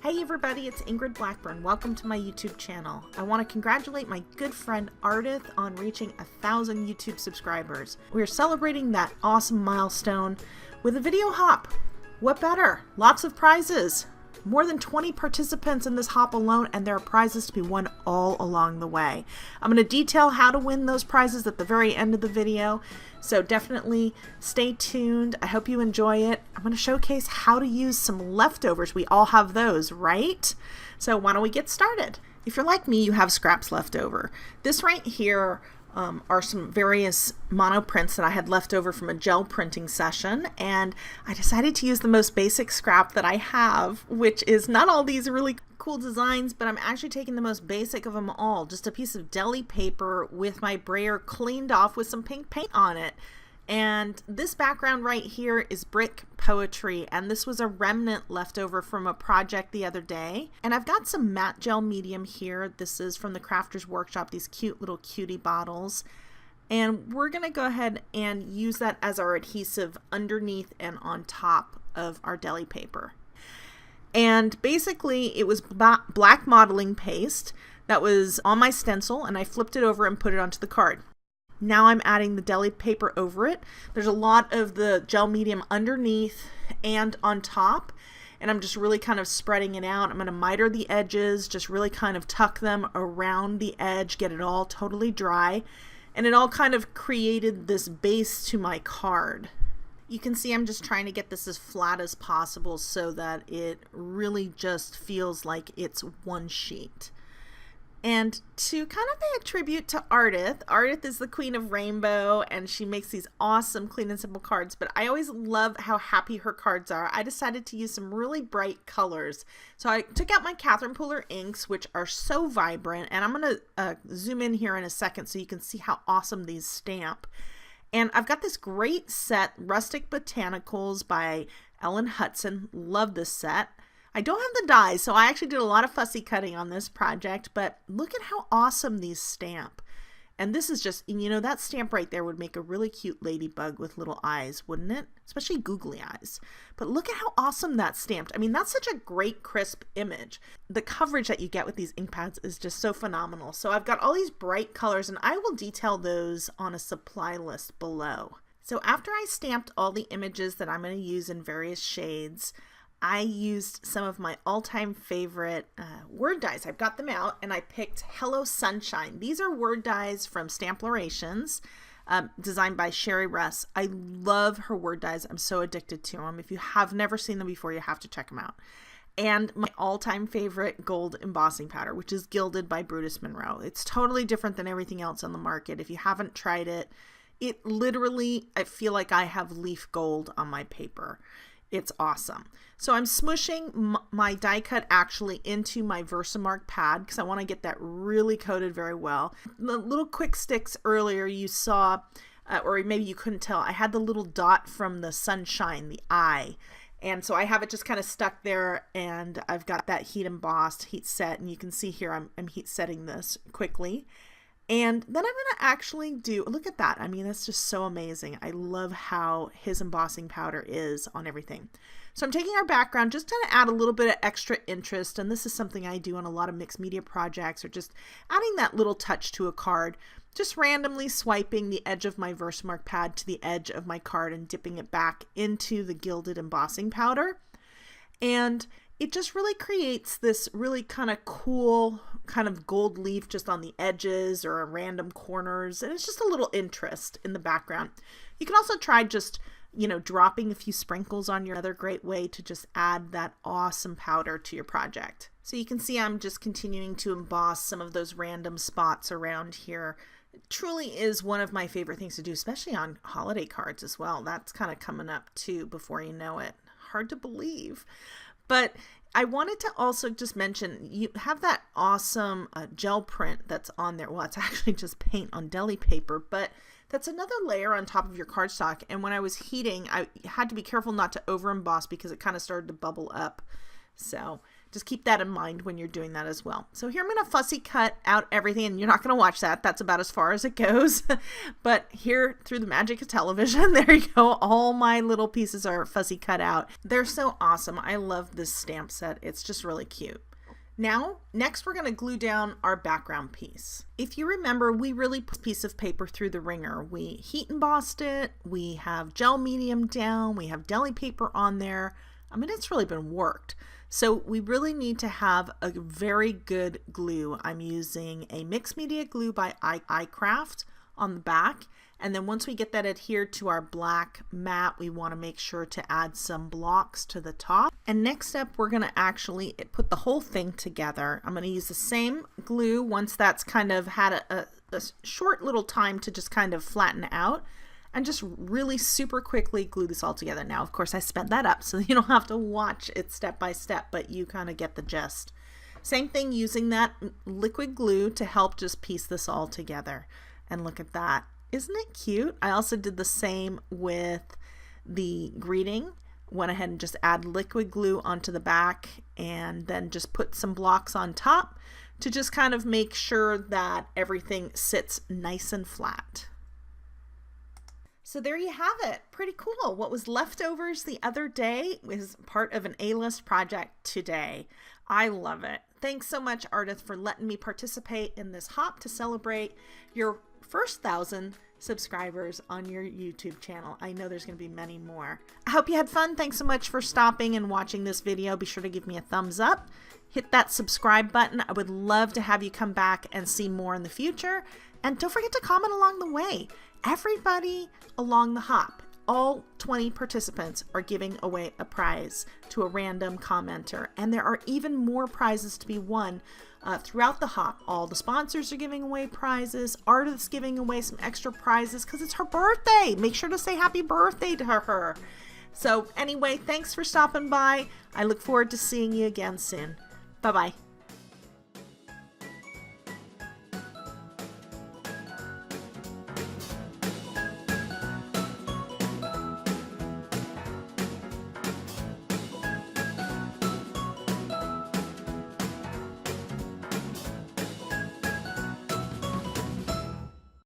Hey everybody, it's Ingrid Blackburn. Welcome to my YouTube channel. I want to congratulate my good friend Ardith on reaching 1,000 YouTube subscribers. We are celebrating that awesome milestone with a video hop. What better? Lots of prizes. More than 20 participants in this hop alone, and there are prizes to be won all along the way. I'm going to detail how to win those prizes at the very end of the video, so definitely stay tuned. I hope you enjoy it. I'm going to showcase how to use some leftovers. We all have those, right? So why don't we get started? If you're like me, you have scraps left over. This right here are some various mono prints that I had left over from a gel printing session, and I decided to use the most basic scrap that I have, which is not all these really cool designs, but I'm actually taking the most basic of them all, just a piece of deli paper with my brayer cleaned off with some pink paint on it. And this background right here is brick poetry, and this was a remnant left over from a project the other day. And I've got some matte gel medium here. This is from the Crafters Workshop, these cute little cutie bottles. And we're gonna go ahead and use that as our adhesive underneath and on top of our deli paper. And basically it was black modeling paste that was on my stencil, and I flipped it over and put it onto the card. Now I'm adding the deli paper over it. There's a lot of the gel medium underneath and on top, and I'm just really kind of spreading it out. I'm going to miter the edges, just really kind of tuck them around the edge, get it all totally dry, and it all kind of created this base to my card. You can see I'm just trying to get this as flat as possible so that it really just feels like it's one sheet. And to kind of pay a tribute to Ardith, Ardith is the queen of rainbow, and she makes these awesome clean and simple cards, but I always love how happy her cards are. I decided to use some really bright colors. So I took out my Catherine Pooler inks, which are so vibrant, and I'm going to zoom in here in a second so you can see how awesome these stamp. And I've got this great set, Rustic Botanicals by Ellen Hudson. Love this set. I don't have the dies, so I actually did a lot of fussy cutting on this project, but look at how awesome these stamp. And this is just, you know, that stamp right there would make a really cute ladybug with little eyes, wouldn't it? Especially googly eyes. But look at how awesome that stamped. I mean, that's such a great crisp image. The coverage that you get with these ink pads is just so phenomenal. So I've got all these bright colors, and I will detail those on a supply list below. So after I stamped all the images that I'm going to use in various shades, I used some of my all-time favorite word dies. I've got them out, and I picked Hello Sunshine. These are word dies from Stamplerations, designed by Sherry Russ. I love her word dies. I'm so addicted to them. If you have never seen them before, you have to check them out. And my all-time favorite gold embossing powder, which is Gilded by Brutus Monroe. It's totally different than everything else on the market. If you haven't tried it, it literally, I feel like I have leaf gold on my paper. It's awesome. So I'm smushing my die cut actually into my Versamark pad because I want to get that really coated very well. The little quick sticks earlier you saw, or maybe you couldn't tell, I had the little dot from the sunshine, the eye. And so I have it just kind of stuck there, and I've got that heat embossed, heat set, and you can see here I'm heat setting this quickly. And then I'm going to actually do, look at that. I mean, that's just so amazing. I love how his embossing powder is on everything. So I'm taking our background just to add a little bit of extra interest. And this is something I do on a lot of mixed media projects, or just adding that little touch to a card, just randomly swiping the edge of my Versamark pad to the edge of my card and dipping it back into the gilded embossing powder. And it just really creates this really kind of cool kind of gold leaf just on the edges or random corners, and it's just a little interest in the background. You can also try just, you know, dropping a few sprinkles on your other great way to just add that awesome powder to your project. So you can see I'm just continuing to emboss some of those random spots around here. It truly is one of my favorite things to do, especially on holiday cards as well. That's kind of coming up too before you know it. Hard to believe. But I wanted to also just mention, you have that awesome gel print that's on there. Well, it's actually just paint on deli paper, but that's another layer on top of your cardstock. And when I was heating, I had to be careful not to over emboss because it kind of started to bubble up. So just keep that in mind when you're doing that as well. So here I'm going to fussy cut out everything, and you're not going to watch that. That's about as far as it goes. But here, through the magic of television, there you go. All my little pieces are fussy cut out. They're so awesome. I love this stamp set. It's just really cute. Now, next we're going to glue down our background piece. If you remember, we really put a piece of paper through the wringer. We heat embossed it. We have gel medium down. We have deli paper on there. I mean, it's really been worked. So we really need to have a very good glue. I'm using a mixed media glue by iCraft on the back. And then once we get that adhered to our black mat, we want to make sure to add some blocks to the top. And next up, we're going to actually put the whole thing together. I'm going to use the same glue once that's kind of had a short little time to just kind of flatten out, and just really super quickly glue this all together. Now, of course, I sped that up so you don't have to watch it step by step, but you kind of get the gist. Same thing, using that liquid glue to help just piece this all together. And look at that. Isn't it cute? I also did the same with the greeting. Went ahead and just add liquid glue onto the back, and then just put some blocks on top to just kind of make sure that everything sits nice and flat. So there you have it. Pretty cool. What was leftovers the other day was part of an A-list project today. I love it. Thanks so much, Ardith, for letting me participate in this hop to celebrate your first 1,000 subscribers on your YouTube channel. I know there's going to be many more. I hope you had fun. Thanks so much for stopping and watching this video. Be sure to give me a thumbs up. Hit that subscribe button. I would love to have you come back and see more in the future. And don't forget to comment along the way. Everybody along the hop, all 20 participants, are giving away a prize to a random commenter. And there are even more prizes to be won throughout the hop. All the sponsors are giving away prizes. Ardith's giving away some extra prizes because it's her birthday. Make sure to say happy birthday to her. So anyway, thanks for stopping by. I look forward to seeing you again soon. Bye-bye.